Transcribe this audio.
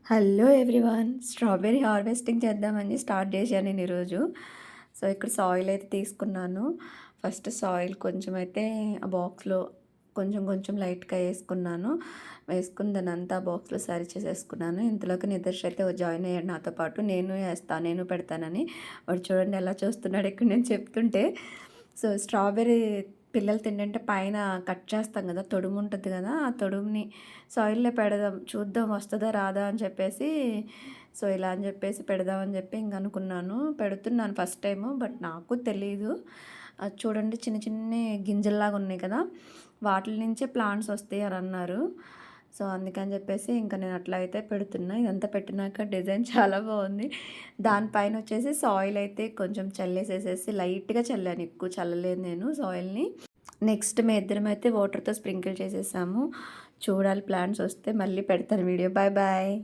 Hello everyone, strawberry harvesting చేద్దామని start చేశాను నేను ఈరోజు. సో ఇక్కడ సాయిల్ అయితే తీసుకున్నాను. ఫస్ట్ సాయిల్ కొంచెం అయితే ఆ బాక్స్లో కొంచెం కొంచెం లైట్గా వేసుకున్నాను. వేసుకుని దాన్ని అంతా బాక్స్లో సరి చేసేసుకున్నాను. ఇంతలోకి నిదర్శ అయితే జాయిన్ అయ్యాడు నాతో పాటు. నేను వేస్తాను, నేను పెడతానని. వాడు చూడండి ఎలా చూస్తున్నాడు ఇక్కడ నేను చెప్తుంటే. సో స్ట్రాబెర్రీ పిల్లలు తింటుంటే పైన కట్ చేస్తాం కదా, తొడుము ఉంటుంది కదా, ఆ తొడుముని సాయిల్లో పెడదాం, చూద్దాం వస్తుందా రాదా అని చెప్పేసి, సో ఇలా అని చెప్పేసి పెడదామని చెప్పి ఇంక అనుకున్నాను. పెడుతున్నాను ఫస్ట్ టైము, బట్ నాకు తెలీదు. అది చూడండి చిన్న చిన్న గింజల్లాగా ఉన్నాయి కదా, వాటి నుంచే ప్లాంట్స్ వస్తాయి అని అన్నారు. సో అందుకని చెప్పేసి ఇంకా నేను అట్లా అయితే పెడుతున్నా. ఇదంతా పెట్టినాక డిజైన్ చాలా బాగుంది. దానిపైన వచ్చేసి సాయిల్ అయితే కొంచెం చల్లేసేసేసి లైట్గా చల్లాను, ఎక్కువ చల్లలేదు నేను సాయిల్ని. నెక్స్ట్ మీ ఇద్దరం అయితే వాటర్తో స్ప్రింకిల్ చేసేసాము. చూడాలి, ప్లాంట్స్ వస్తే మళ్ళీ పెడతాను వీడియో. Bye bye.